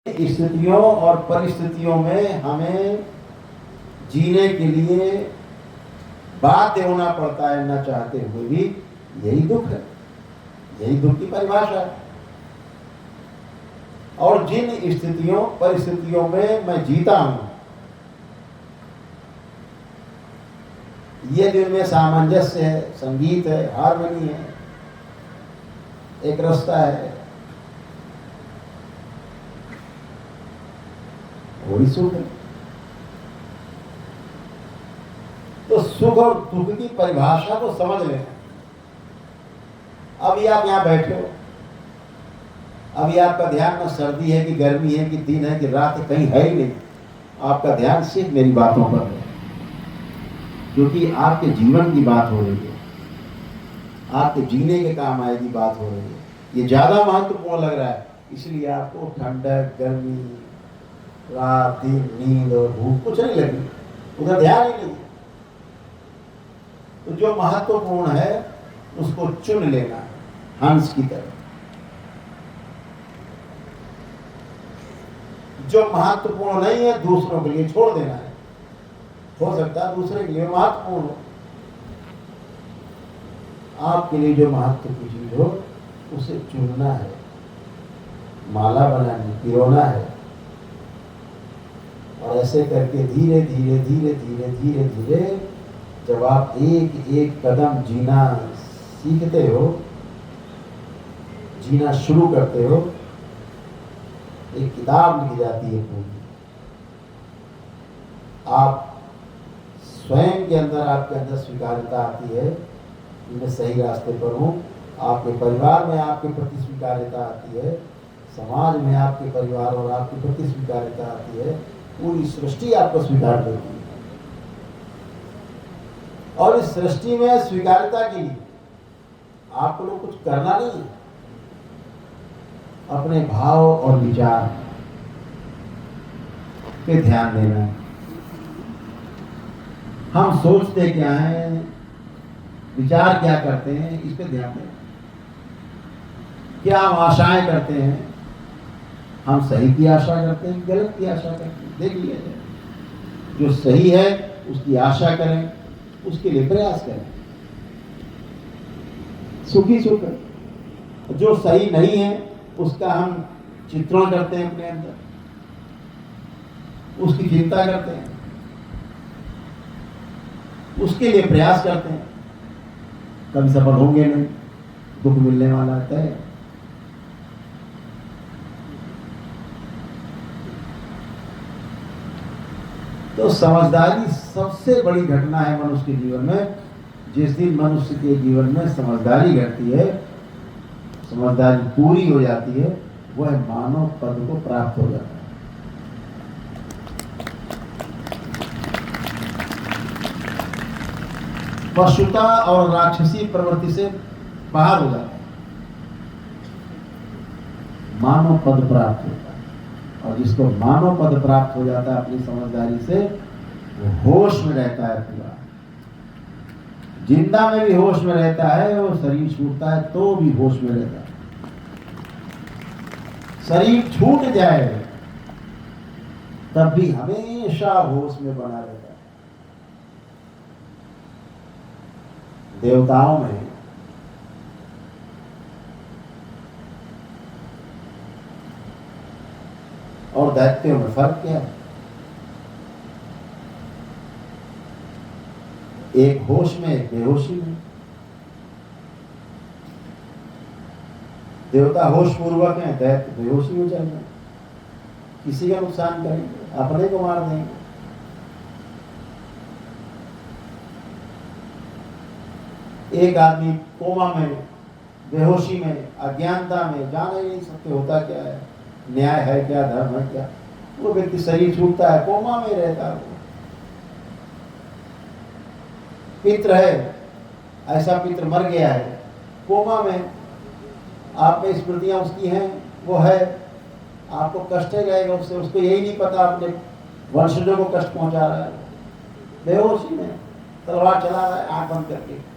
स्थितियों और परिस्थितियों में हमें जीने के लिए बाध्य होना पड़ता है, न चाहते हुए भी। यही दुख है, यही दुख की परिभाषा है। और जिन स्थितियों परिस्थितियों में मैं जीता हूं, ये दिन में सामंजस्य है, संगीत है, हारमोनी है, एक रास्ता है, वही सुख है। तो सुख और दुख की परिभाषा को समझ लेना। अभी आप यहां बैठे हो, अभी आपका ध्यान न सर्दी है कि गर्मी है कि दिन है कि रात है, कहीं है ही नहीं। आपका ध्यान सिर्फ मेरी बातों पर है, क्योंकि आपके जीवन की बात हो रही है, आपके जीने के काम आएगी बात हो रही है। ये ज्यादा महत्वपूर्ण लग रहा है, इसलिए आपको ठंडक, गर्मी, रात, दिन, नींद और भूख कुछ नहीं लगी, उधर ध्यान ही नहीं। तो जो महत्वपूर्ण है उसको चुन लेना, हंस की तरह। जो महत्वपूर्ण नहीं है दूसरों के लिए छोड़ देना है। हो सकता है दूसरे के लिए महत्वपूर्ण हो, आपके लिए जो महत्व की चीज हो उसे चुनना है, माला बनानी, पिरोना है। और ऐसे करके धीरे धीरे धीरे धीरे धीरे धीरे जब आप एक एक कदम जीना सीखते हो, जीना शुरू करते हो, एक किताब लिखी जाती है पूरी। आप स्वयं के अंदर, आपके अंदर स्वीकार्यता आती है कि मैं सही रास्ते पर हूँ। आपके परिवार में आपके प्रति स्वीकार्यता आती है, समाज में आपके परिवार और आपके प्रति स्वीकार्यता आती है, पूरी सृष्टि आपको स्वीकार करती है। और इस सृष्टि में स्वीकार्यता के लिए आपको लोग कुछ करना नहीं है, अपने भाव और विचार पे ध्यान देना है। हम सोचते क्या हैं, विचार क्या करते हैं, इस पे ध्यान देना। क्या हम आशाएं करते हैं, हम सही की आशा करते हैं, गलत की आशा करते हैं, देख लिया जाए। जो सही है उसकी आशा करें, उसके लिए प्रयास करें, सुखी सुख है। जो सही नहीं है उसका हम चित्रण करते हैं अपने अंदर, उसकी चिंता करते हैं, उसके लिए प्रयास करते हैं। कभी सफल होंगे नहीं, दुख मिलने वाला है। तो समझदारी सबसे बड़ी घटना है मनुष्य के जीवन में। जिस दिन मनुष्य के जीवन में समझदारी घटती है, समझदारी पूरी हो जाती है, वह मानव पद को प्राप्त हो जाता है। पशुता और राक्षसी प्रवृत्ति से बाहर हो जाता है, मानव पद प्राप्त होता है। और जिसको मानव पद प्राप्त हो जाता है अपनी समझदारी से, वो होश में रहता है पूरा। जिंदा में भी होश में रहता है, वो शरीर छूटता है तो भी होश में रहता है। शरीर छूट जाए तब भी हमेशा होश में बना रहता है। देवताओं में और दैत्यों में फर्क क्या है? एक होश में, एक बेहोशी में। देवता होश पूर्वक है, दैत्य बेहोशी हो जाएगा, किसी का नुकसान करेंगे, अपने को मार देंगे। एक आदमी कोमा में, बेहोशी में, अज्ञानता में, जान ही नहीं सकते होता क्या है, न्याय है क्या, धर्म है क्या। वो व्यक्ति शरीर छूटता है, कोमा में रहता है। पितृ है, ऐसा पितृ मर गया है, कोमा में, आप में स्मृतियां उसकी हैं, वो है, आपको कष्ट ही रहेगा उससे। उसको यही नहीं पता अपने वंशजों को कष्ट पहुंचा रहा है, बेहोशी में तलवार चला रहा है आंख बंद करके।